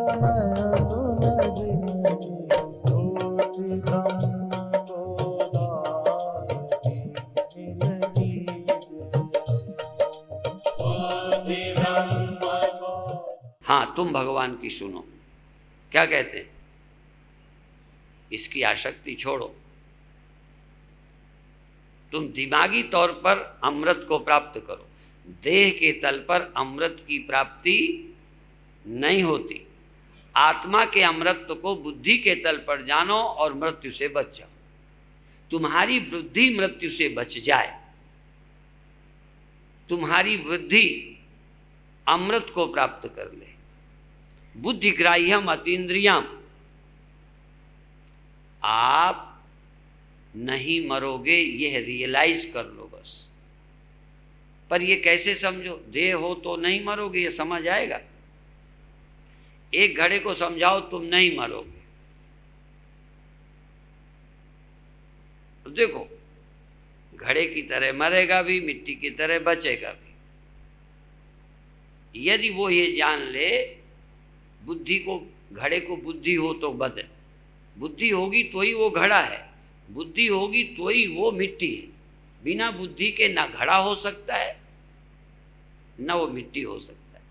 हाँ, तुम भगवान की सुनो। क्या कहते हैं? इसकी आसक्ति छोड़ो। तुम दिमागी तौर पर अमृत को प्राप्त करो। देह के तल पर अमृत की प्राप्ति नहीं होती। आत्मा के अमृत को बुद्धि के तल पर जानो और मृत्यु से बच जाओ। तुम्हारी बुद्धि मृत्यु से बच जाए, तुम्हारी बुद्धि अमृत को प्राप्त कर ले। बुद्धिग्राह्यम अतीन्द्रियम, आप नहीं मरोगे, यह रियलाइज कर लो बस। पर ये कैसे समझो? देह हो तो नहीं मरोगे, ये समझ आएगा। एक घड़े को समझाओ तुम नहीं मरोगे, तो देखो घड़े की तरह मरेगा भी, मिट्टी की तरह बचेगा भी। यदि वो ये जान ले, बुद्धि को, घड़े को बुद्धि हो तो बदे, बुद्धि होगी तो ही वो घड़ा है, बुद्धि होगी तो ही वो मिट्टी है। बिना बुद्धि के ना घड़ा हो सकता है ना वो मिट्टी हो सकता है।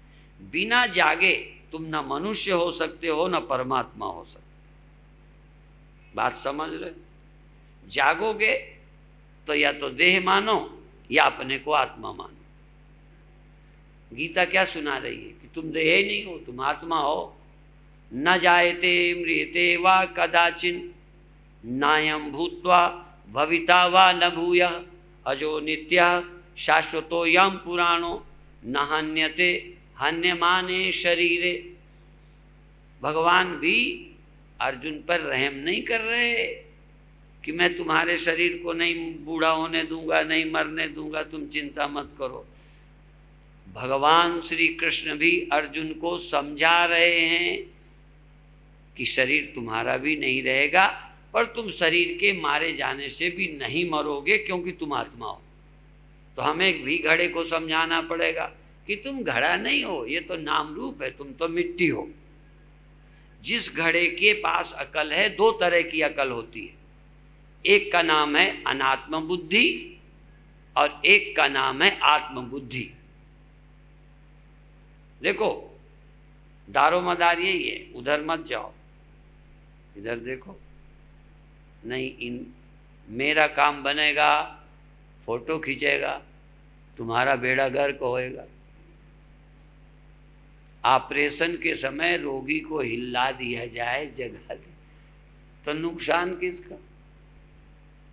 बिना जागे तुम ना मनुष्य हो सकते हो ना परमात्मा हो सकते। बात समझ रहे? जागोगे तो या तो देह मानो या अपने को आत्मा मानो। गीता क्या सुना रही है कि तुम देह नहीं हो, तुम आत्मा हो। न जायते म्रियते वा कदाचिन नायं भूत्वा भविता वा न भूयः अजो नित्यः शाश्वतोऽयं पुराणो न हन्यते हन्यमाने शरीरे। भगवान भी अर्जुन पर रहम नहीं कर रहे कि मैं तुम्हारे शरीर को नहीं बूढ़ा होने दूंगा, नहीं मरने दूंगा, तुम चिंता मत करो। भगवान श्री कृष्ण भी अर्जुन को समझा रहे हैं कि शरीर तुम्हारा भी नहीं रहेगा, पर तुम शरीर के मारे जाने से भी नहीं मरोगे क्योंकि तुम आत्मा हो। तो हमें भी घड़े को समझाना पड़ेगा कि तुम घड़ा नहीं हो, ये तो नाम रूप है, तुम तो मिट्टी हो। जिस घड़े के पास अकल है, दो तरह की अकल होती है। एक का नाम है अनात्म बुद्धि और एक का नाम है आत्म बुद्धि। देखो दारो मदार यही है, उधर मत जाओ, इधर देखो। नहीं, इन मेरा काम बनेगा, फोटो खींचेगा, तुम्हारा बेड़ा गर्क होएगा। ऑपरेशन के समय रोगी को हिला दिया जाए, जगा दी, तो नुकसान किसका?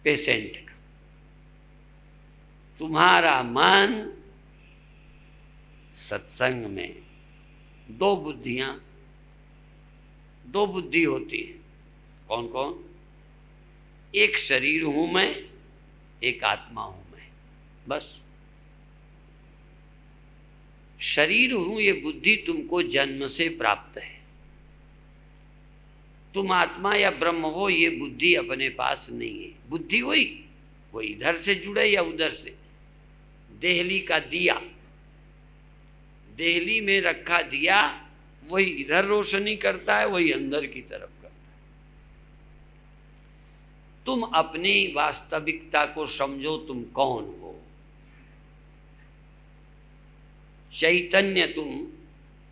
पेशेंट का। तुम्हारा मन सत्संग में दो बुद्धि होती है। कौन कौन? एक शरीर हूं मैं, एक आत्मा हूं मैं, बस। शरीर हूं ये बुद्धि तुमको जन्म से प्राप्त है। तुम आत्मा या ब्रह्म हो ये बुद्धि अपने पास नहीं है। बुद्धि वही, वो इधर से जुड़े या उधर से। देहली का दिया, देहली में रखा दिया, वही इधर रोशनी करता है, वही अंदर की तरफ करता है। तुम अपनी वास्तविकता को समझो, तुम कौन हो। चैतन्य तुम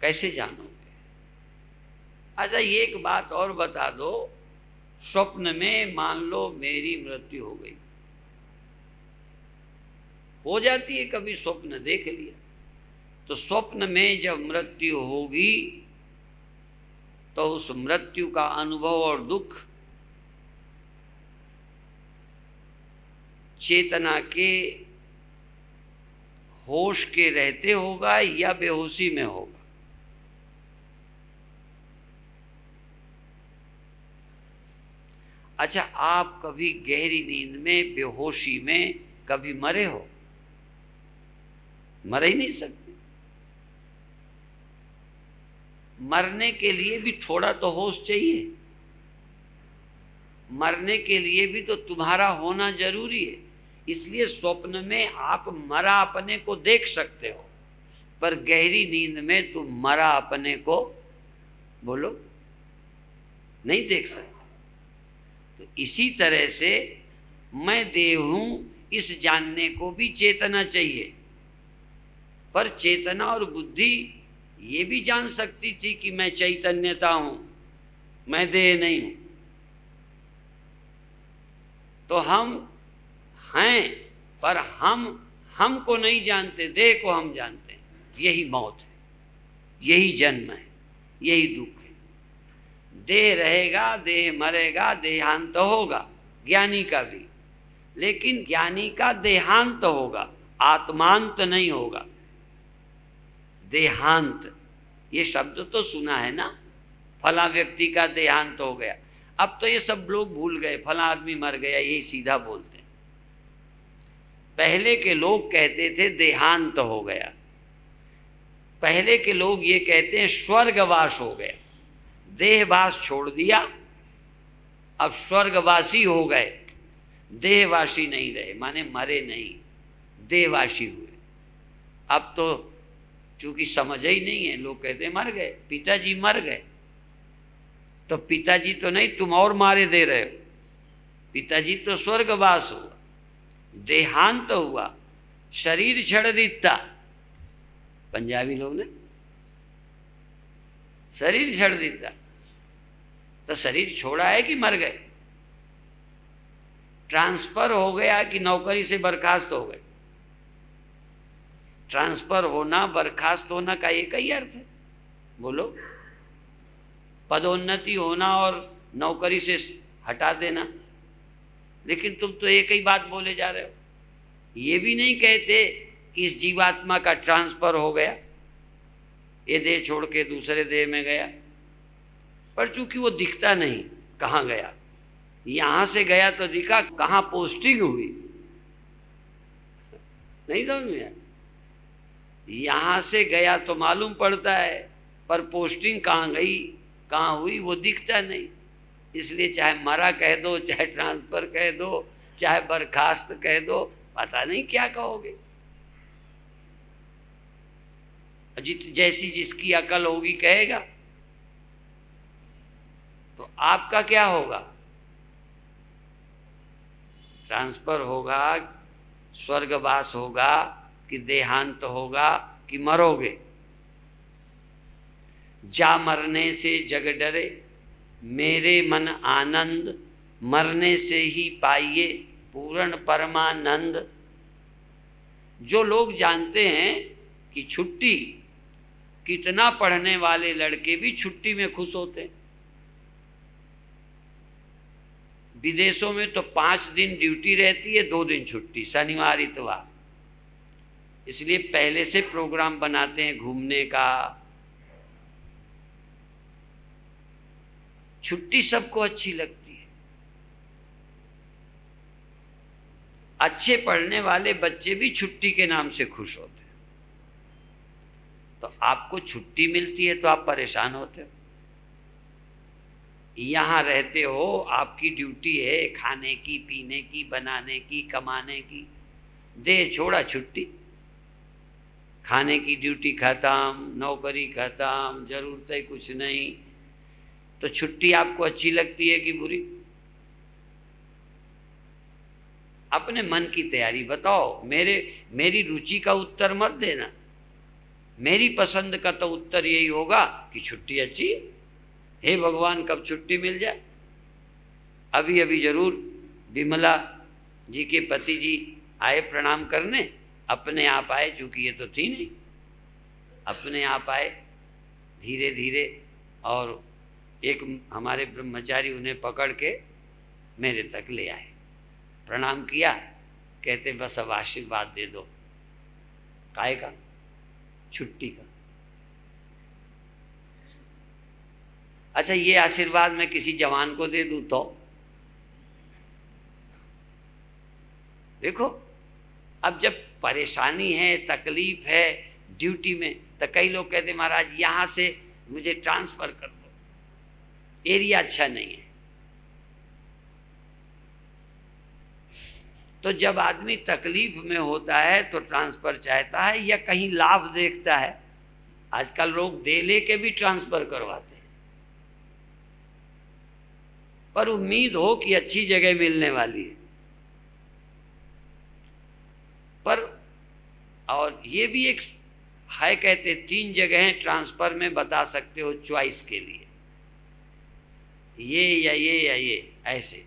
कैसे जानोगे? अच्छा, ये एक बात और बता दो। स्वप्न में मान लो मेरी मृत्यु हो गई, हो जाती है कभी, स्वप्न देख लिया, तो स्वप्न में जब मृत्यु होगी तो उस मृत्यु का अनुभव और दुख चेतना के होश के रहते होगा या बेहोशी में होगा? अच्छा, आप कभी गहरी नींद में, बेहोशी में कभी मरे हो? मर ही नहीं सकते। मरने के लिए भी थोड़ा तो होश चाहिए। मरने के लिए भी तो तुम्हारा होना जरूरी है। इसलिए स्वप्न में आप मरा अपने को देख सकते हो, पर गहरी नींद में तुम मरा अपने को बोलो, नहीं देख सकते। तो इसी तरह से मैं देह हूं, इस जानने को भी चेतना चाहिए। पर चेतना और बुद्धि ये भी जान सकती थी कि मैं चैतन्यता हूं, मैं देह नहीं हूं। तो हम हैं, पर हमको नहीं जानते, देह को हम जानते हैं। यही मौत है, यही जन्म है, यही दुख है। देह रहेगा, देह मरेगा, देहांत होगा, ज्ञानी का भी। लेकिन ज्ञानी का देहांत होगा, आत्मांत नहीं होगा। देहांत ये शब्द तो सुना है ना, फला व्यक्ति का देहांत हो गया। अब तो ये सब लोग भूल गए, फला आदमी मर गया, यही सीधा बोलते हैं। पहले के लोग कहते थे देहांत हो गया। पहले के लोग ये कहते हैं स्वर्गवास हो गया। देहवास छोड़ दिया, अब स्वर्गवासी हो गए, देहवासी नहीं रहे, माने मरे नहीं, देहवासी हुए। अब तो चूंकि समझ ही नहीं है, लोग कहते मर गए, पिताजी मर गए। तो पिताजी तो नहीं, तुम और मारे दे रहे हो। पिताजी तो स्वर्गवास हुआ, देहांत हुआ, शरीर छड़ दिता। पंजाबी लोग ने शरीर छड़ दिता, तो शरीर छोड़ा है कि मर गए? ट्रांसफर हो गया कि नौकरी से बर्खास्त हो गए? ट्रांसफर होना, बर्खास्त होना का एक ही अर्थ है, बोलो। पदोन्नति होना और नौकरी से हटा देना। लेकिन तुम तो एक ही बात बोले जा रहे हो। ये भी नहीं कहते कि इस जीवात्मा का ट्रांसफर हो गया, ये देह छोड़ के दूसरे देह में गया। पर चूंकि वो दिखता नहीं, कहाँ गया? यहां से गया तो दिखा, कहाँ पोस्टिंग हुई नहीं समझ में आया। यहां से गया तो मालूम पड़ता है, पर पोस्टिंग कहाँ गई, कहाँ हुई, वो दिखता नहीं। इसलिए चाहे मरा कह दो, चाहे ट्रांसफर कह दो, चाहे बर्खास्त कह दो, पता नहीं क्या कहोगे। जैसी जिसकी अकल होगी कहेगा। तो आपका क्या होगा? ट्रांसफर होगा, स्वर्गवास होगा, कि देहांत होगा, कि मरोगे? जा मरने से जग डरे, मेरे मन आनंद, मरने से ही पाइए पूर्ण परमानंद। जो लोग जानते हैं कि छुट्टी, कितना पढ़ने वाले लड़के भी छुट्टी में खुश होते हैं। विदेशों में तो 5 दिन ड्यूटी रहती है, 2 दिन छुट्टी, शनिवार इतवार। इसलिए पहले से प्रोग्राम बनाते हैं घूमने का। छुट्टी सबको अच्छी लगती है। अच्छे पढ़ने वाले बच्चे भी छुट्टी के नाम से खुश होते हैं। तो आपको छुट्टी मिलती है तो आप परेशान होते हो। यहाँ रहते हो, आपकी ड्यूटी है खाने की, पीने की, बनाने की, कमाने की। देह छोड़ा, छुट्टी, खाने की ड्यूटी खत्म, नौकरी खत्म, जरूरत है कुछ नहीं। तो छुट्टी आपको अच्छी लगती है कि बुरी? अपने मन की तैयारी बताओ। मेरी रुचि का उत्तर मत देना। मेरी पसंद का तो उत्तर यही होगा कि छुट्टी अच्छी है। हे भगवान, कब छुट्टी मिल जाए। अभी अभी जरूर विमला जी के पति जी आए प्रणाम करने, अपने आप आए, चूंकि ये तो थी नहीं, अपने आप आए धीरे धीरे। और एक हमारे ब्रह्मचारी उन्हें पकड़ के मेरे तक ले आए, प्रणाम किया, कहते बस अब आशीर्वाद दे दो। काहे का? छुट्टी का। अच्छा, ये आशीर्वाद मैं किसी जवान को दे दूं तो? देखो, अब जब परेशानी है, तकलीफ है ड्यूटी में, तो कई लोग कहते महाराज यहाँ से मुझे ट्रांसफर कर दो, एरिया अच्छा नहीं है। तो जब आदमी तकलीफ में होता है तो ट्रांसफर चाहता है या कहीं लाभ देखता है। आजकल लोग दे ले के भी ट्रांसफर करवाते हैं। पर उम्मीद हो कि अच्छी जगह मिलने वाली है। पर और ये भी एक है, कहते 3 जगहें ट्रांसफर में बता सकते हो चॉइस के लिए, ये या ये या ये, ऐसे।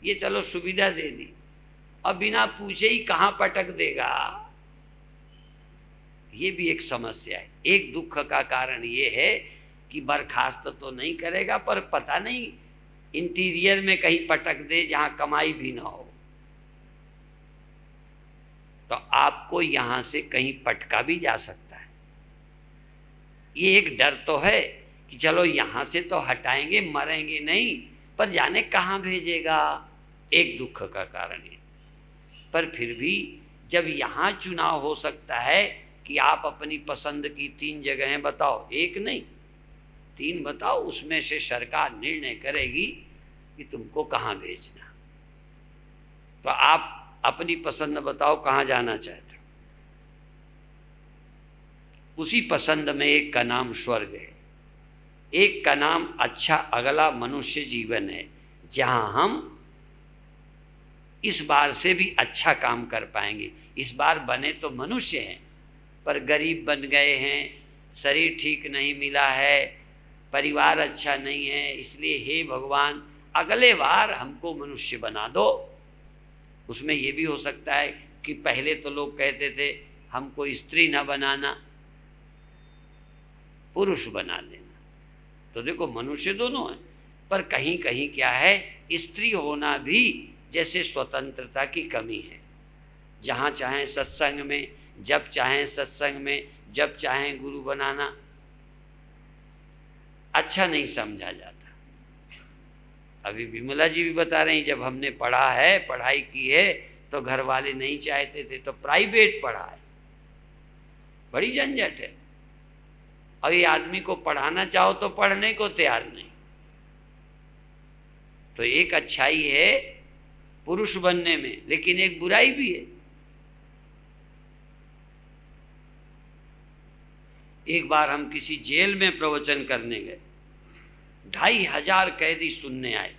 ये चलो सुविधा दे दी, अब बिना पूछे ही कहाँ पटक देगा, ये भी एक समस्या है। एक दुख का कारण ये है कि बर्खास्त तो नहीं करेगा, पर पता नहीं इंटीरियर में कहीं पटक दे जहाँ कमाई भी ना हो, तो आपको यहाँ से कहीं पटका भी जा सकता है। ये एक डर तो है कि चलो यहाँ से तो हटाएंगे, मरेंगे नहीं, पर जाने कहाँ भेजेगा, एक दुख का कारण है। पर फिर भी जब यहाँ चुनाव हो सकता है कि आप अपनी पसंद की 3 जगहें बताओ, एक नहीं 3 बताओ, उसमें से सरकार निर्णय करेगी कि तुमको कहाँ भेजना। तो आप अपनी पसंद बताओ कहाँ जाना चाहते हो। उसी पसंद में एक का नाम स्वर्ग है, एक का नाम अच्छा अगला मनुष्य जीवन है, जहाँ हम इस बार से भी अच्छा काम कर पाएंगे। इस बार बने तो मनुष्य हैं, पर गरीब बन गए हैं, शरीर ठीक नहीं मिला है, परिवार अच्छा नहीं है, इसलिए हे भगवान अगले बार हमको मनुष्य बना दो। उसमें ये भी हो सकता है कि पहले तो लोग कहते थे हमको स्त्री न बनाना, पुरुष बना देना, तो देखो मनुष्य दोनों हैं, पर कहीं कहीं क्या है, स्त्री होना भी जैसे स्वतंत्रता की कमी है। जहाँ चाहें सत्संग में, जब चाहें सत्संग में, जब चाहें गुरु बनाना अच्छा नहीं समझा जाता। अभी विमला जी भी बता रही, जब हमने पढ़ा है, पढ़ाई की है, तो घर वाले नहीं चाहते थे, तो प्राइवेट पढ़ा है, बड़ी झंझट है। और ये आदमी को पढ़ाना चाहो तो पढ़ने को तैयार नहीं। तो एक अच्छाई है पुरुष बनने में, लेकिन एक बुराई भी है। एक बार हम किसी जेल में प्रवचन करने गए, 2500 कैदी सुनने आए।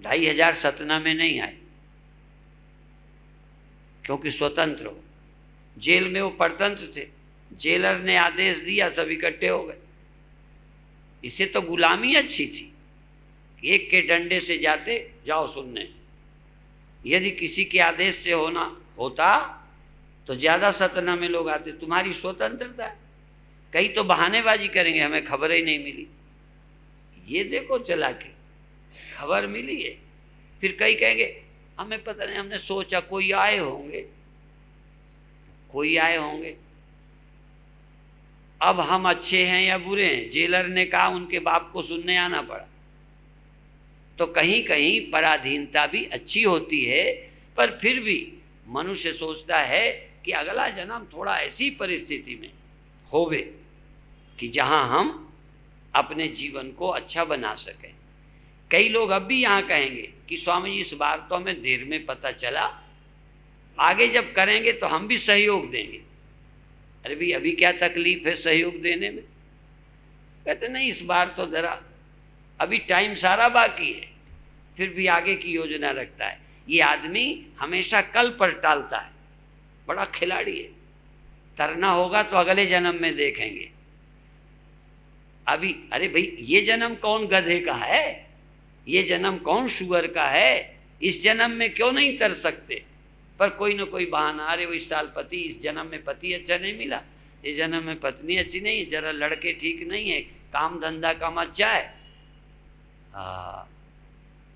2500 सतना में नहीं आए, क्योंकि स्वतंत्र हो। जेल में वो परतंत्र थे, जेलर ने आदेश दिया, सब इकट्ठे हो गए। इससे तो गुलामी अच्छी थी, एक के डंडे से जाते जाओ सुनने। यदि किसी के आदेश से होता तो ज़्यादा सतना में लोग आते। तुम्हारी स्वतंत्रता है, कहीं तो बहानेबाजी करेंगे, हमें खबर ही नहीं मिली। ये देखो चला के खबर मिली है, फिर कई कहेंगे हमें पता नहीं, हमने सोचा कोई आए होंगे, कोई आए होंगे। अब हम अच्छे हैं या बुरे हैं, जेलर ने कहा, उनके बाप को सुनने आना पड़ा। तो कहीं कहीं पराधीनता भी अच्छी होती है, पर फिर भी मनुष्य सोचता है कि अगला जन्म थोड़ा ऐसी परिस्थिति में होवे कि जहां हम अपने जीवन को अच्छा बना सकें। कई लोग अब भी यहाँ कहेंगे कि स्वामी जी इस बार तो हमें देर में पता चला, आगे जब करेंगे तो हम भी सहयोग देंगे। अरे भाई अभी क्या तकलीफ है सहयोग देने में? कहते नहीं, इस बार तो जरा अभी टाइम सारा बाकी है, फिर भी आगे की योजना रखता है। ये आदमी हमेशा कल पर टालता है, बड़ा खिलाड़ी है। तरना होगा तो अगले जन्म में देखेंगे। अभी अरे भाई ये जन्म कौन गधे का है, ये जन्म कौन शुअर का है, इस जन्म में क्यों नहीं तर सकते? पर कोई ना कोई बहाना, अरे वो इस साल पति, इस जन्म में पति अच्छा नहीं मिला, इस जन्म में पत्नी अच्छी नहीं है, जरा लड़के ठीक नहीं है, काम धंधा कम अच्छा है।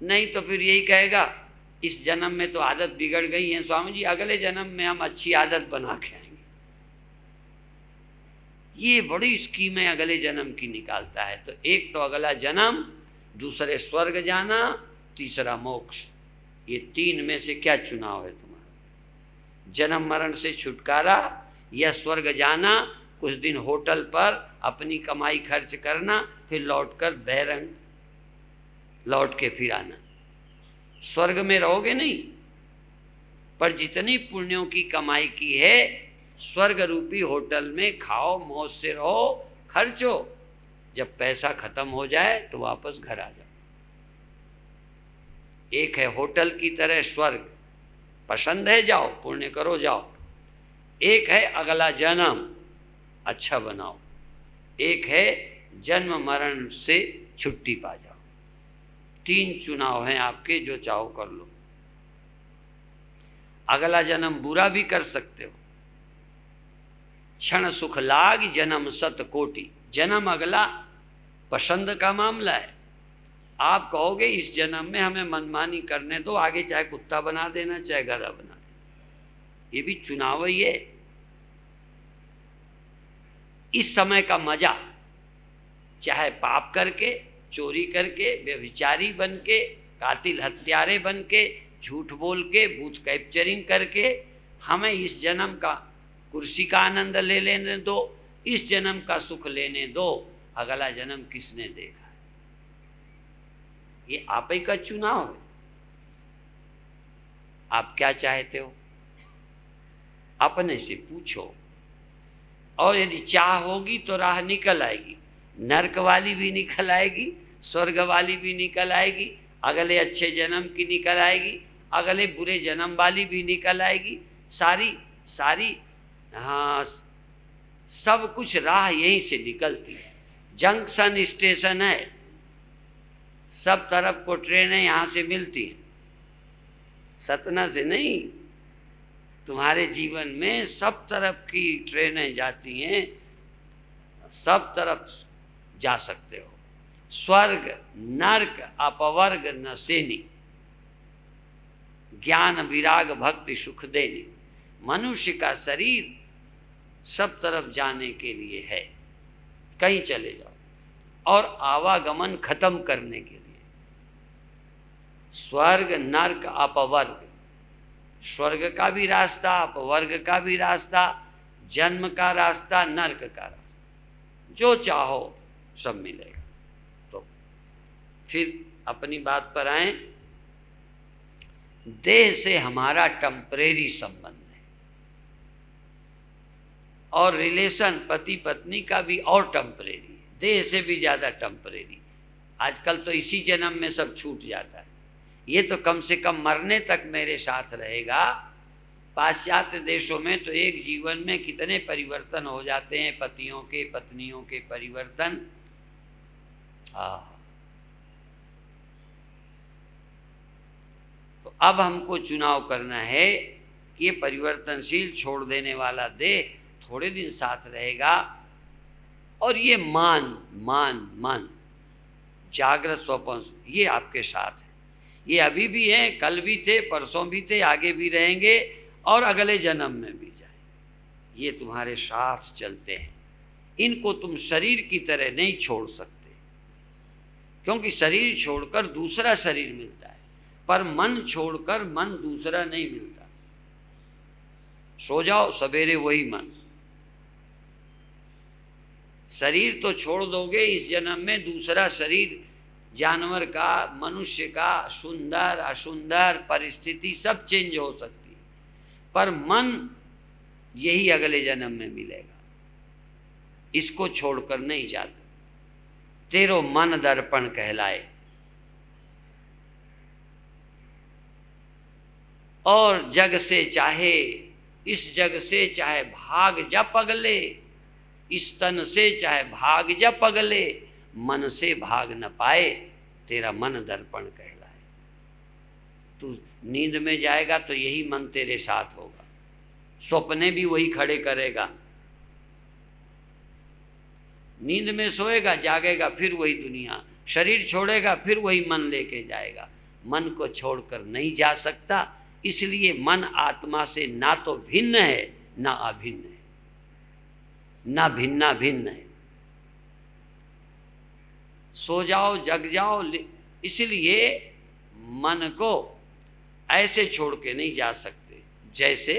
नहीं तो फिर यही कहेगा इस जन्म में तो आदत बिगड़ गई है स्वामी जी, अगले जन्म में हम अच्छी आदत बना के आएंगे। ये बड़ी स्कीमें अगले जन्म की निकालता है। तो एक तो अगला जन्म, दूसरे स्वर्ग जाना, तीसरा मोक्ष। ये 3 में से क्या चुनाव है तुम्हारा? जन्म मरण से छुटकारा या स्वर्ग जाना, कुछ दिन होटल पर अपनी कमाई खर्च करना, फिर लौटकर बैरंग लौट के फिर आना। स्वर्ग में रहोगे नहीं, पर जितनी पुण्यों की कमाई की है, स्वर्ग रूपी होटल में खाओ, मौज से रहो, खर्चो। जब पैसा खत्म हो जाए तो वापस घर आ जाओ। एक है होटल की तरह स्वर्ग, पसंद है जाओ, पुण्य करो जाओ। एक है अगला जन्म, अच्छा बनाओ। एक है जन्म मरण से छुट्टी पा जाओ। 3 चुनाव हैं आपके, जो चाहो कर लो। अगला जन्म बुरा भी कर सकते हो। क्षण सुख लाग जन्म सत कोटि, जन्म अगला पसंद का मामला है। आप कहोगे इस जन्म में हमें मनमानी करने दो, आगे चाहे कुत्ता बना देना चाहे गधा बना देना, ये भी चुनाव ही है। इस समय का मजा, चाहे पाप करके, चोरी करके, व्यभिचारी बन के, कातिल हत्यारे बन के, झूठ बोल के, बूथ कैप्चरिंग करके, हमें इस जन्म का कुर्सी का आनंद ले लेने दो, इस जन्म का सुख लेने दो, अगला जन्म किसने देखा है? ये आप ही का चुनाव है। आप क्या चाहते हो अपने से पूछो, और यदि चाह होगी तो राह निकल आएगी। नरक वाली भी निकल आएगी, स्वर्ग वाली भी निकल आएगी, अगले अच्छे जन्म की निकल आएगी, अगले बुरे जन्म वाली भी निकल आएगी। सारी हाँ, सब कुछ राह यहीं से निकलती है। जंक्शन स्टेशन है, सब तरफ को ट्रेनें यहाँ से मिलती हैं, सतना से नहीं। तुम्हारे जीवन में सब तरफ की ट्रेनें जाती हैं, सब तरफ जा सकते हो। स्वर्ग नरक अपवर्ग न सेनी, ज्ञान विराग भक्ति सुख देनी। मनुष्य का शरीर सब तरफ जाने के लिए है, कहीं चले जाओ, और आवागमन खत्म करने के लिए। स्वर्ग नरक अपवर्ग, स्वर्ग का भी रास्ता, अपवर्ग का भी रास्ता, जन्म का रास्ता, नरक का रास्ता, जो चाहो सब मिलेगा। तो फिर अपनी बात पर आए। देह से हमारा टेम्परेरी संबंध है, और रिलेशन पति पत्नी का भी और टेम्परेरी है, देह से भी ज़्यादा टेम्परेरी। आजकल तो इसी जन्म में सब छूट जाता है। ये तो कम से कम मरने तक मेरे साथ रहेगा। पाश्चात्य देशों में तो एक जीवन में कितने परिवर्तन हो जाते हैं, पतियों के पत्नियों के परिवर्तन। तो अब हमको चुनाव करना है कि ये परिवर्तनशील छोड़ देने वाला देह थोड़े दिन साथ रहेगा, और ये मान जागृत स्वप्न ये आपके साथ है। ये अभी भी हैं, कल भी थे, परसों भी थे, आगे भी रहेंगे, और अगले जन्म में भी जाएंगे। ये तुम्हारे साथ चलते हैं। इनको तुम शरीर की तरह नहीं छोड़ सकते, क्योंकि शरीर छोड़कर दूसरा शरीर मिलता है, पर मन छोड़कर मन दूसरा नहीं मिलता। सो जाओ सवेरे वही मन। शरीर तो छोड़ दोगे इस जन्म में, दूसरा शरीर जानवर का, मनुष्य का, सुंदर असुंदर परिस्थिति सब चेंज हो सकती है, पर मन यही अगले जन्म में मिलेगा। इसको छोड़कर नहीं जाता। तेरो मन दर्पण कहलाए, और जग से चाहे, इस जग से चाहे भाग जा पगले, इस तन से चाहे भाग जा पगले, मन से भाग न पाए, तेरा मन दर्पण कहलाए। तू नींद में जाएगा तो यही मन तेरे साथ होगा, सपने भी वही खड़े करेगा। नींद में सोएगा, जागेगा फिर वही दुनिया, शरीर छोड़ेगा फिर वही मन लेके जाएगा। मन को छोड़कर नहीं जा सकता, इसलिए मन आत्मा से ना तो भिन्न है ना अभिन्न है, ना भिन्ना भिन्न है। सो जाओ जग जाओ, इसलिए मन को ऐसे छोड़ के नहीं जा सकते। जैसे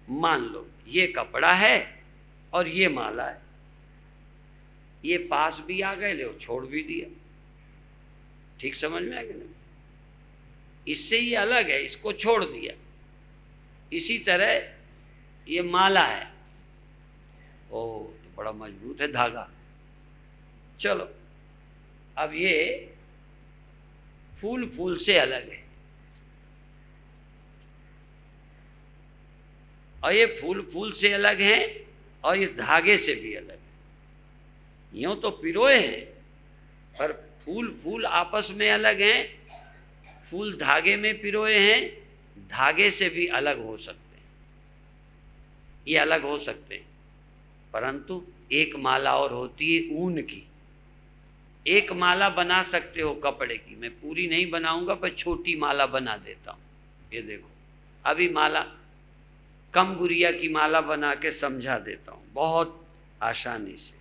मान लो ये कपड़ा है और ये माला है, ये पास भी आ गए, ले छोड़ भी दिया। ठीक समझ में आ गया ना? इससे ये अलग है, इसको छोड़ दिया। इसी तरह ये माला है, ओ तो बड़ा मजबूत है धागा, चलो अब ये फूल फूल से अलग है, और ये फूल फूल से अलग हैं और इस धागे से भी अलग है। यूँ तो पिरोए हैं पर फूल फूल आपस में अलग हैं, फूल धागे में पिरोए हैं, धागे से भी अलग हो सकते हैं, ये अलग हो सकते हैं। परंतु एक माला और होती है ऊन की। एक माला बना सकते हो कपड़े की, मैं पूरी नहीं बनाऊंगा पर छोटी माला बना देता हूँ। ये देखो अभी माला कम गुड़िया की माला बना के समझा देता हूँ बहुत आसानी से।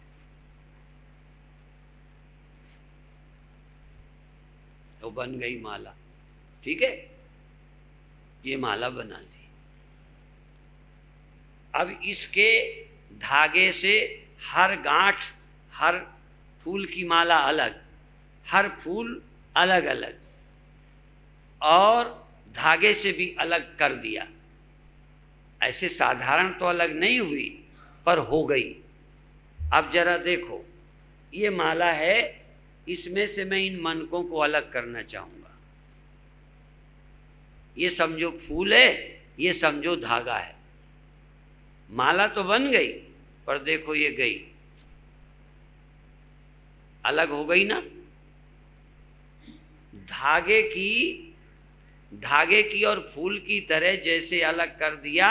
तो बन गई माला, ठीक है, ये माला बना दी। अब इसके धागे से हर गांठ, हर फूल की माला अलग, हर फूल अलग अलग, और धागे से भी अलग कर दिया। ऐसे साधारण तो अलग नहीं हुई पर हो गई। अब जरा देखो ये माला है, इसमें से मैं इन मनकों को अलग करना चाहूँगा। ये समझो फूल है, ये समझो धागा है। माला तो बन गई पर देखो ये गई, अलग हो गई ना। धागे की और फूल की तरह जैसे अलग कर दिया,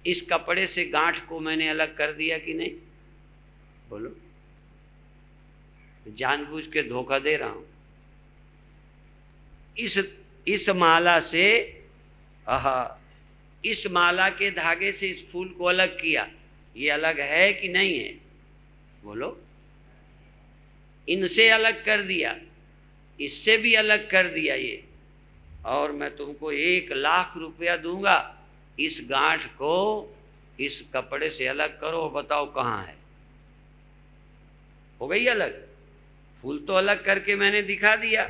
इस कपड़े से गांठ को मैंने अलग कर दिया कि नहीं? बोलो, जानबूझ के धोखा दे रहा हूं। इस माला से इस माला के धागे से इस फूल को अलग किया, ये अलग है कि नहीं है? बोलो, इनसे अलग कर दिया, इससे भी अलग कर दिया ये, और मैं तुमको 1,00,000 रुपया दूंगा, इस गांठ को इस कपड़े से अलग करो, बताओ कहाँ है? हो गई अलग। फूल तो अलग करके मैंने दिखा दिया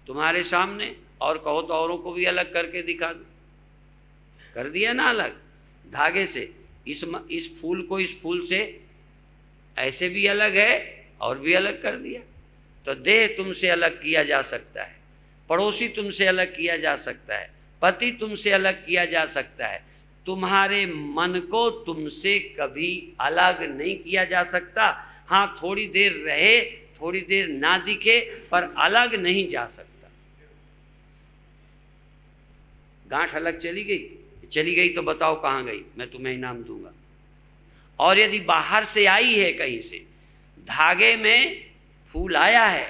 तुम्हारे सामने, और कहो तो औरों को भी अलग करके दिखा दो, कर दिया ना अलग धागे से। इस फूल को इस फूल से ऐसे भी अलग है और भी अलग कर दिया। तो देह तुमसे अलग किया जा सकता है, पड़ोसी तुमसे अलग किया जा सकता है, पति तुमसे अलग किया जा सकता है, तुम्हारे मन को तुमसे कभी अलग नहीं किया जा सकता। हाँ, थोड़ी देर रहे, थोड़ी देर ना दिखे, पर अलग नहीं जा सकता। गांठ अलग चली गई तो बताओ कहाँ गई? मैं तुम्हें इनाम दूंगा। और यदि बाहर से आई है कहीं से, धागे में फूल आया है,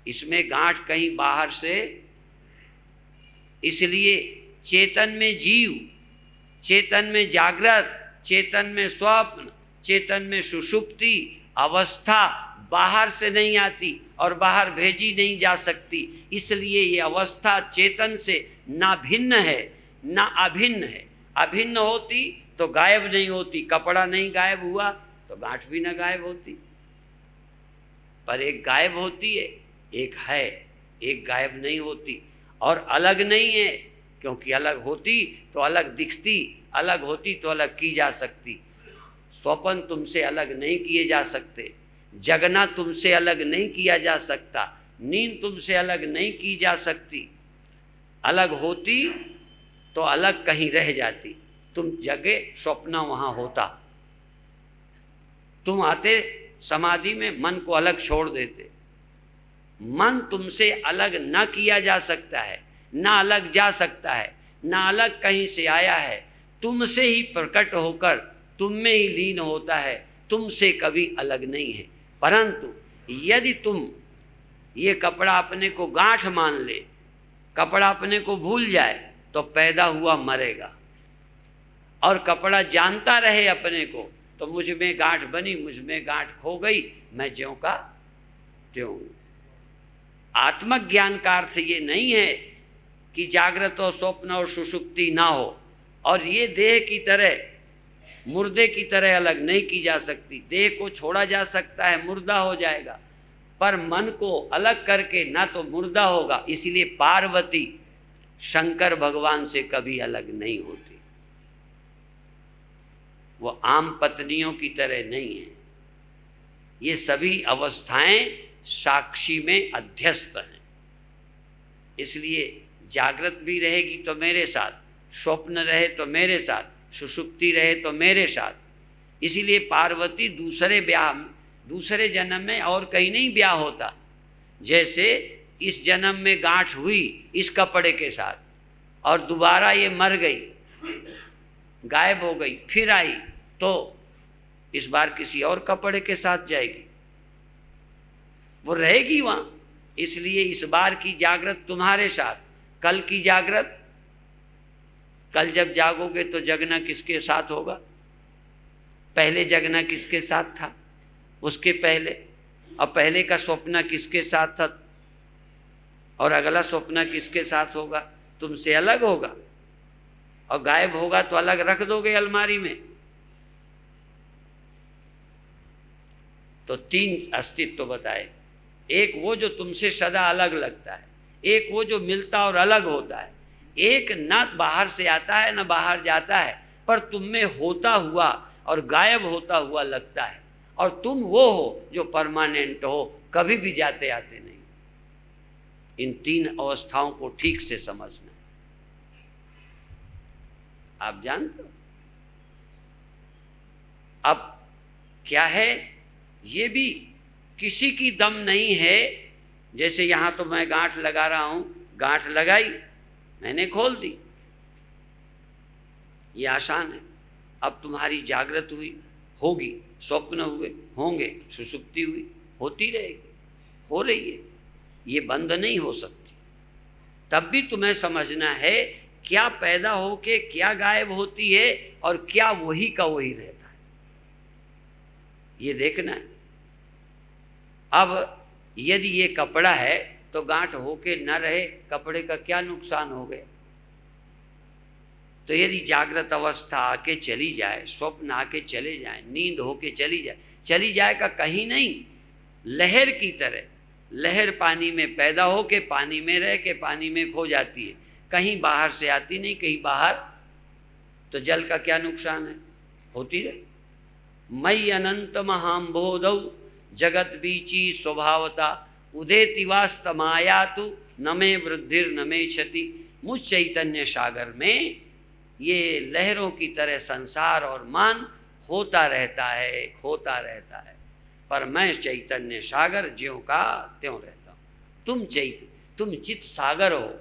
इसमें गांठ कहीं बाहर से, इसलिए चेतन में जीव, चेतन में जागृत, चेतन में स्वप्न, चेतन में सुषुप्ति अवस्था बाहर से नहीं आती और बाहर भेजी नहीं जा सकती। इसलिए ये अवस्था चेतन से ना भिन्न है ना अभिन्न है। अभिन्न होती तो गायब नहीं होती, कपड़ा नहीं गायब हुआ तो गांठ भी ना गायब होती। पर एक गायब होती है, एक है, एक गायब नहीं होती। और अलग नहीं है, क्योंकि अलग होती तो अलग दिखती, अलग होती तो अलग की जा सकती। स्वप्न तुमसे अलग नहीं किए जा सकते, जगना तुमसे अलग नहीं किया जा सकता, नींद तुमसे अलग नहीं की जा सकती। अलग होती तो अलग कहीं रह जाती, तुम जगे स्वप्न वहाँ होता। तुम आते समाधि में, मन को अलग छोड़ देते। मन तुमसे अलग न किया जा सकता है, ना अलग जा सकता है, ना अलग कहीं से आया है, तुमसे ही प्रकट होकर तुम में ही लीन होता है, तुमसे कभी अलग नहीं है। परंतु यदि तुम ये कपड़ा अपने को गांठ मान ले, कपड़ा अपने को भूल जाए, तो पैदा हुआ मरेगा। और कपड़ा जानता रहे अपने को, तो मुझ में गांठ बनी, मुझ में गांठ खो गई, मैं ज्यों का त्यों। आत्मक ज्ञान का अर्थ ये नहीं है कि जागृत और स्वप्न और सुषुप्ति ना हो, और ये देह की तरह, मुर्दे की तरह अलग नहीं की जा सकती। देह को छोड़ा जा सकता है, मुर्दा हो जाएगा, पर मन को अलग करके ना तो मुर्दा होगा। इसलिए पार्वती शंकर भगवान से कभी अलग नहीं होती, वो आम पत्नियों की तरह नहीं है। ये सभी अवस्थाएं साक्षी में अध्यस्त हैं। इसलिए जागृत भी रहेगी तो मेरे साथ, स्वप्न रहे तो मेरे साथ, सुषुप्ति रहे तो मेरे साथ। इसीलिए पार्वती दूसरे जन्म में और कहीं नहीं ब्याह होता। जैसे इस जन्म में गांठ हुई इस कपड़े के साथ और दोबारा ये मर गई, गायब हो गई, फिर आई, तो इस बार किसी और कपड़े के साथ जाएगी, वो रहेगी वहाँ। इसलिए इस बार की जागृत तुम्हारे साथ, कल की जागृत, कल जब जागोगे तो जगना किसके साथ होगा? पहले जगना किसके साथ था? उसके पहले। अब पहले का स्वप्न किसके साथ था और अगला स्वप्न किसके साथ होगा? तुमसे अलग होगा। और गायब होगा तो अलग रख दोगे अलमारी में। तो 3 अस्तित्व बताए। एक वो जो तुमसे सदा अलग लगता है, एक वो जो मिलता और अलग होता है, एक ना बाहर से आता है ना बाहर जाता है, पर तुम में होता हुआ और गायब होता हुआ लगता है, और तुम वो हो जो परमानेंट हो, कभी भी जाते आते नहीं। इन 3 अवस्थाओं को ठीक से समझना। आप जानते हो अब क्या है? ये भी किसी की दम नहीं है। जैसे यहां तो मैं गांठ लगा रहा हूं, गांठ लगाई, मैंने खोल दी, ये आसान है। अब तुम्हारी जागृत हुई, होगी, स्वप्न हुए, होंगे, सुषुप्ति हुई, होती रहेगी, हो रही है, ये बंद नहीं हो सकती। तब भी तुम्हें समझना है क्या पैदा होके क्या गायब होती है और क्या वही का वही रहता है, ये देखना है। अब यदि ये कपड़ा है तो गांठ होके न रहे, कपड़े का क्या नुकसान हो गया? तो यदि जागृत अवस्था आके चली जाए, स्वप्न आके चले जाए, नींद होके चली जाए का कहीं नहीं, लहर की तरह। लहर पानी में पैदा होके पानी में रह के पानी में खो जाती है, कहीं बाहर से आती नहीं, कहीं बाहर। तो जल का क्या नुकसान है? होती रहे। मई अनंत महाम्बोधौ जगत बीची स्वभावता उदेति वास्तमायातु न मे वृद्धिर न मे क्षति। मुझ चैतन्य सागर में ये लहरों की तरह संसार और मान होता रहता है, खोता रहता है, पर मैं चैतन्य सागर ज्यों का त्यों रहता हूँ। तुम चित सागर हो।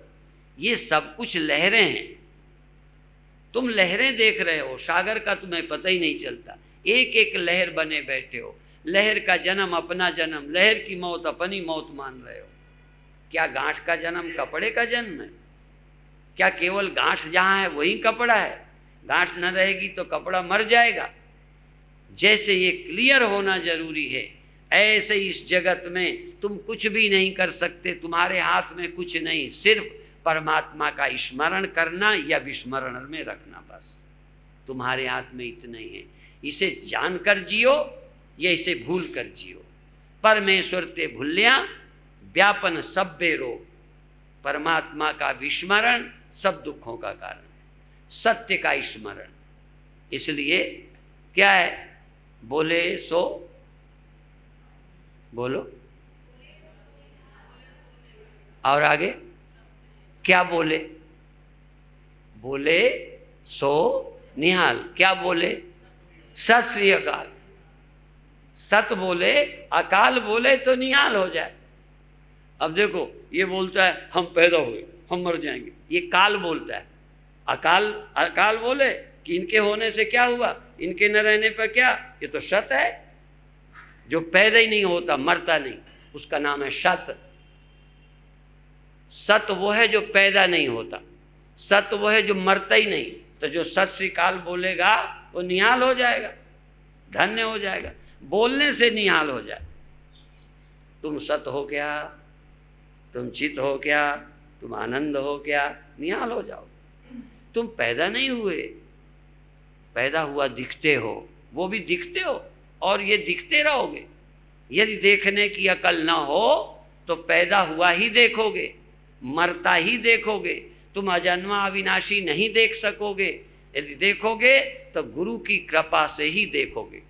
ये सब कुछ लहरें हैं, तुम लहरें देख रहे हो, सागर का तुम्हें पता ही नहीं चलता। एक एक लहर बने बैठे हो, लहर का जन्म अपना जन्म, लहर की मौत अपनी मौत मान रहे हो। क्या गांठ का जन्म कपड़े का जन्म है? क्या केवल गांठ जहाँ है वही कपड़ा है? गांठ न रहेगी तो कपड़ा मर जाएगा। जैसे ये क्लियर होना जरूरी है, ऐसे इस जगत में तुम कुछ भी नहीं कर सकते, तुम्हारे हाथ में कुछ नहीं, सिर्फ परमात्मा का स्मरण करना या विस्मरण में रखना, बस तुम्हारे हाथ में इतना ही है। इसे जानकर जियो या इसे भूल कर जियो। परमेश्वर ते भूल्या व्यापन सब बेरोग। परमात्मा का विस्मरण सब दुखों का कारण है, सत्य का स्मरण। इसलिए क्या है? बोले सो बोलो, और आगे क्या बोले? बोले सो निहाल। क्या बोले? सत श्री अकाल। सत बोले, अकाल बोले तो निहाल हो जाए। अब देखो ये बोलता है हम पैदा हुए, हम मर जाएंगे, ये काल बोलता है। अकाल बोले कि इनके होने से क्या हुआ, इनके न रहने पर क्या, ये तो सत है। जो पैदा ही नहीं होता, मरता नहीं, उसका नाम है सत। सत वो है जो पैदा नहीं होता, सत वो है जो मरता ही नहीं। तो जो सत श्री काल बोलेगा वो निहाल हो जाएगा, धन्य हो जाएगा। बोलने से निहाल हो जाए। तुम सत हो क्या, तुम चित हो क्या, तुम आनंद हो क्या, निहाल हो जाओ। तुम पैदा नहीं हुए, पैदा हुआ दिखते हो, वो भी दिखते हो और ये दिखते रहोगे। यदि देखने की अकल ना हो तो पैदा हुआ ही देखोगे, मरता ही देखोगे। तुम अजन्मा अविनाशी नहीं देख सकोगे। यदि देखोगे तो गुरु की कृपा से ही देखोगे।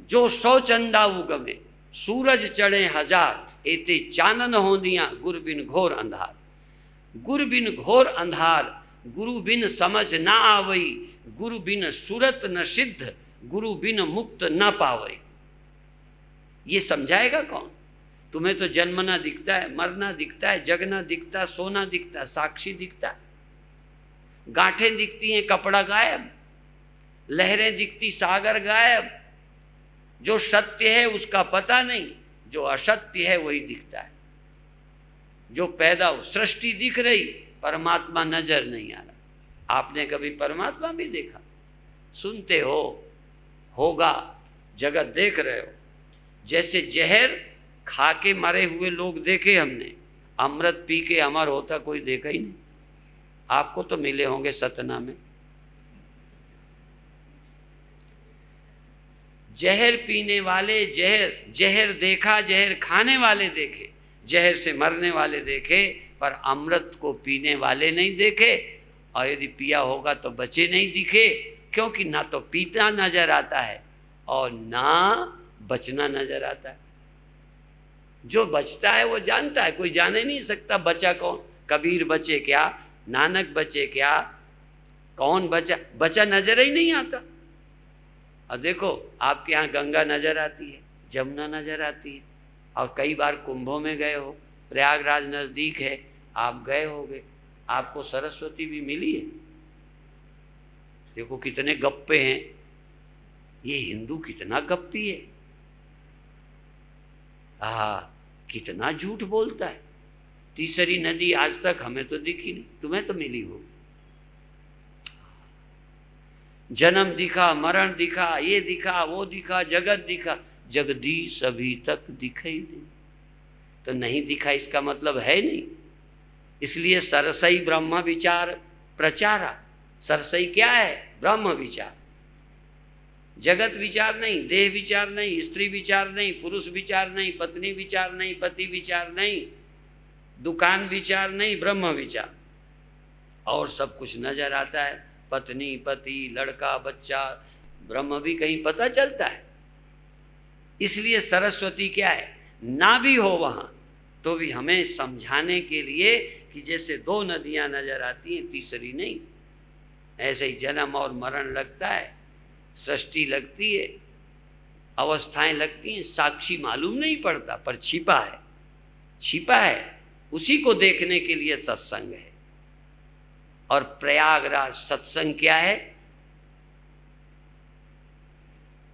जो 100 चंदा उगमे सूरज चढ़े 1000, एते चानन होंदियां गुरु बिन घोर अंधार। गुरु बिन घोर अंधार, गुरु बिन समझ ना आवई, गुरु बिन सूरत न सिद्ध, गुरु बिन मुक्त न पावे। ये समझाएगा कौन? तुम्हें तो जन्मना दिखता है, मरना दिखता है, जगना दिखता है, सोना दिखता है, साक्षी दिखता है, गांठें दिखती हैं, कपड़ा गायब, लहरें दिखती, सागर गायब। जो सत्य है उसका पता नहीं, जो असत्य है वही दिखता है। जो पैदा हो, सृष्टि दिख रही, परमात्मा नजर नहीं आ रहा। आपने कभी परमात्मा भी देखा? सुनते हो, होगा, जगत देख रहे हो। जैसे जहर खा के मरे हुए लोग देखे हमने, अमृत पी के अमर होता कोई देखा ही नहीं। आपको तो मिले होंगे सतना में। जहर पीने वाले जहर देखा, जहर खाने वाले देखे, जहर से मरने वाले देखे, पर अमृत को पीने वाले नहीं देखे। और यदि पिया होगा तो बचे नहीं दिखे, क्योंकि ना तो पीता नजर आता है और ना बचना नजर आता है। जो बचता है वो जानता है, कोई जाने नहीं सकता बचा कौन। कबीर बचे क्या, नानक बचे क्या, कौन बचा? बचा नजर ही नहीं आता। और देखो आपके यहाँ गंगा नजर आती है, जमुना नजर आती है, और कई बार कुंभों में गए हो, प्रयागराज नज़दीक है, आप गए होगे, आपको सरस्वती भी मिली है। देखो कितने गप्पे हैं, ये हिंदू कितना गप्पी है, कितना झूठ बोलता है। तीसरी नदी आज तक हमें तो दिखी नहीं, तुम्हें तो मिली होगी। जन्म दिखा, मरण दिखा, ये दिखा, वो दिखा, जगत दिखा, जगदीश अभी तक दिखाई नहीं। तो नहीं दिखा इसका मतलब है नहीं। इसलिए सरसई ब्रह्म विचार प्रचारा। सरसई क्या है? ब्रह्म विचार। जगत विचार नहीं, देह विचार नहीं, स्त्री विचार नहीं, पुरुष विचार नहीं, पत्नी विचार नहीं, पति विचार नहीं, दुकान विचार नहीं, ब्रह्म विचार। और सब कुछ नजर आता है, पत्नी, पति, लड़का, बच्चा, ब्रह्म भी कहीं पता चलता है। इसलिए सरस्वती क्या है? ना भी हो वहाँ तो भी हमें समझाने के लिए कि जैसे दो नदियाँ नजर आती हैं, तीसरी नहीं। ऐसे ही जन्म और मरण लगता है, सृष्टि लगती है, अवस्थाएं लगती हैं, साक्षी मालूम नहीं पड़ता, पर छिपा है, छिपा है। उसी को देखने के लिए सत्संग है। और प्रयागराज सत्संग क्या है?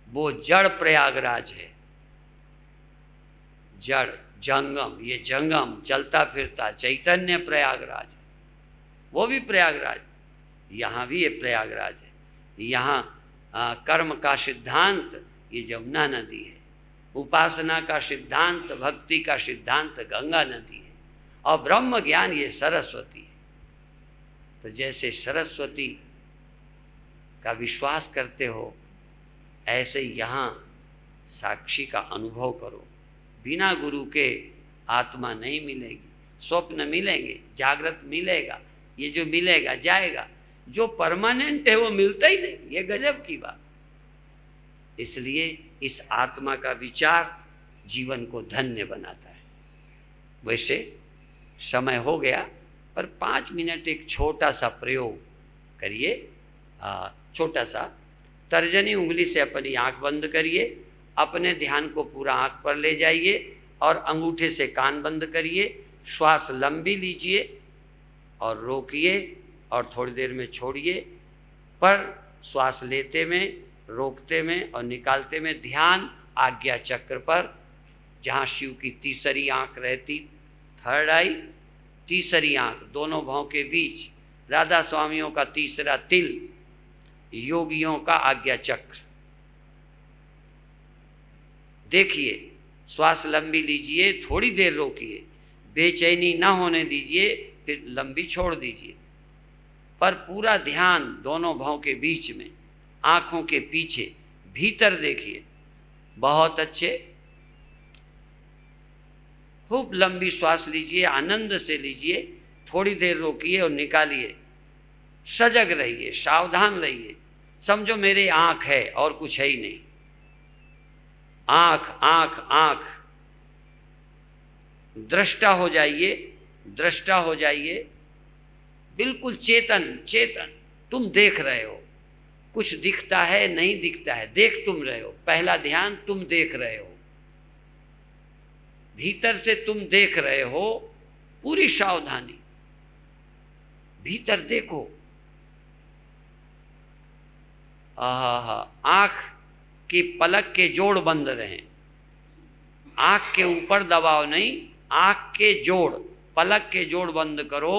वो जड़ प्रयागराज है, जड़ जंगम, ये जंगम चलता फिरता चैतन्य प्रयागराज है, वो भी प्रयागराज। यहाँ भी ये प्रयागराज है। यहाँ कर्म का सिद्धांत ये जमुना नदी है, उपासना का सिद्धांत, भक्ति का सिद्धांत गंगा नदी है, और ब्रह्म ज्ञान ये सरस्वती है। तो जैसे सरस्वती का विश्वास करते हो, ऐसे यहाँ साक्षी का अनुभव करो। बिना गुरु के आत्मा नहीं मिलेगी। स्वप्न मिलेंगे, जागृत मिलेगा, ये जो मिलेगा जाएगा, जो परमानेंट है वो मिलता ही नहीं। ये गजब की बात। इसलिए इस आत्मा का विचार जीवन को धन्य बनाता है। वैसे समय हो गया, पर 5 मिनट एक छोटा सा प्रयोग करिए। छोटा सा तर्जनी उंगली से अपनी आंख बंद करिए, अपने ध्यान को पूरा आंख पर ले जाइए और अंगूठे से कान बंद करिए। श्वास लंबी लीजिए और रोकिए और थोड़ी देर में छोड़िए। पर श्वास लेते में, रोकते में और निकालते में ध्यान आज्ञा चक्र पर, जहाँ शिव की तीसरी आंख रहती, थर्ड आई, तीसरी आंख दोनों भावों के बीच, राधा स्वामियों का तीसरा तिल, योगियों का आज्ञा चक्र। देखिए, श्वास लंबी लीजिए, थोड़ी देर रोकिए, बेचैनी ना होने दीजिए, फिर लंबी छोड़ दीजिए। पर पूरा ध्यान दोनों भावों के बीच में, आँखों के पीछे, भीतर देखिए। बहुत अच्छे। खूब लंबी श्वास लीजिए, आनंद से लीजिए, थोड़ी देर रोकिए और निकालिए। सजग रहिए, सावधान रहिए। समझो मेरे आँख है और कुछ है ही नहीं। आँख आँख आँख, दृष्टा हो जाइए, दृष्टा हो जाइए, बिल्कुल चेतन चेतन। तुम देख रहे हो, कुछ दिखता है नहीं दिखता है, देख तुम रहे हो, पहला ध्यान तुम देख रहे हो, भीतर से तुम देख रहे हो, पूरी सावधानी, भीतर देखो। आहा, आंख की पलक के जोड़ बंद रहें, आंख के ऊपर दबाव नहीं, आंख के जोड़, पलक के जोड़ बंद करो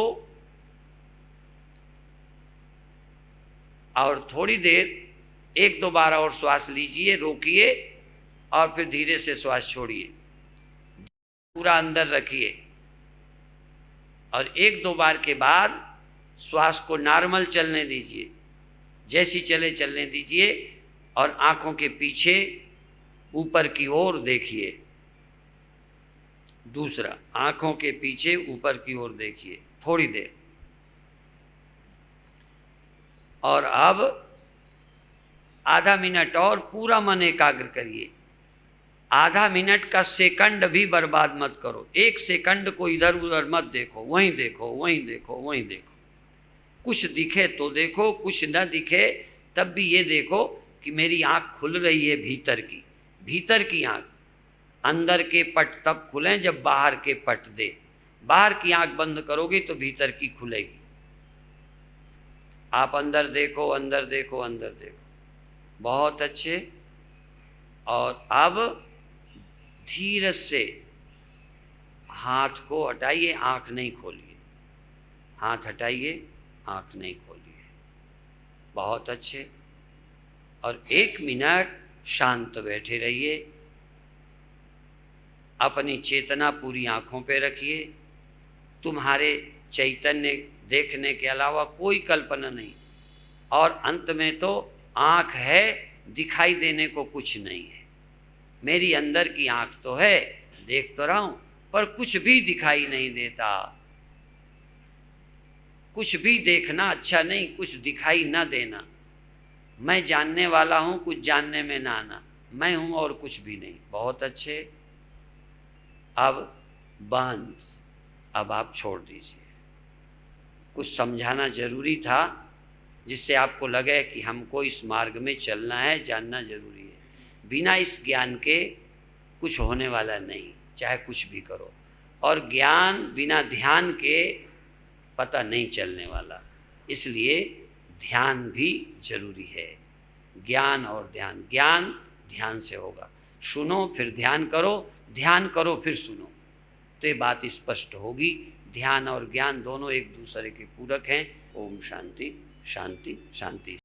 और थोड़ी देर 1-2 बार और श्वास लीजिए, रोकिए और फिर धीरे से श्वास छोड़िए, पूरा अंदर रखिए और 1-2 बार के बाद श्वास को नॉर्मल चलने दीजिए, जैसी चले चलने दीजिए और आंखों के पीछे ऊपर की ओर देखिए। दूसरा, आंखों के पीछे ऊपर की ओर देखिए थोड़ी देर। और अब आधा मिनट और पूरा मन एकाग्र करिए। आधा मिनट का सेकंड भी बर्बाद मत करो, 1 सेकंड को इधर उधर मत देखो, वहीं देखो, वहीं देखो, वहीं देखो। कुछ दिखे तो देखो, कुछ न दिखे तब भी ये देखो कि मेरी आंख खुल रही है, भीतर की आंख। अंदर के पट तब खुलें जब बाहर के पट दे, बाहर की आंख बंद करोगे तो भीतर की खुलेगी। आप अंदर देखो, अंदर देखो, अंदर देखो, बहुत अच्छे। और अब धीरे से हाथ को हटाइए, आंख नहीं खोलिए, हाथ हटाइए, आंख नहीं खोलिए, बहुत अच्छे। और 1 मिनट शांत बैठे रहिए, अपनी चेतना पूरी आंखों पे रखिए। तुम्हारे चैतन्य देखने के अलावा कोई कल्पना नहीं, और अंत में तो आंख है, दिखाई देने को कुछ नहीं है। मेरी अंदर की आंख तो है, देख तो रहा हूं, पर कुछ भी दिखाई नहीं देता। कुछ भी देखना अच्छा नहीं, कुछ दिखाई ना देना। मैं जानने वाला हूं, कुछ जानने में ना आना, मैं हूं और कुछ भी नहीं। बहुत अच्छे। अब बंद, अब आप छोड़ दीजिए। कुछ समझाना जरूरी था जिससे आपको लगे कि हमको इस मार्ग में चलना है, जानना जरूरी है। बिना इस ज्ञान के कुछ होने वाला नहीं, चाहे कुछ भी करो। और ज्ञान बिना ध्यान के पता नहीं चलने वाला, इसलिए ध्यान भी जरूरी है। ज्ञान और ध्यान, ज्ञान ध्यान से होगा। सुनो फिर ध्यान करो, ध्यान करो फिर सुनो, तो ये बात स्पष्ट होगी। ध्यान और ज्ञान दोनों एक दूसरे के पूरक हैं। ओम शांति शांति शांति।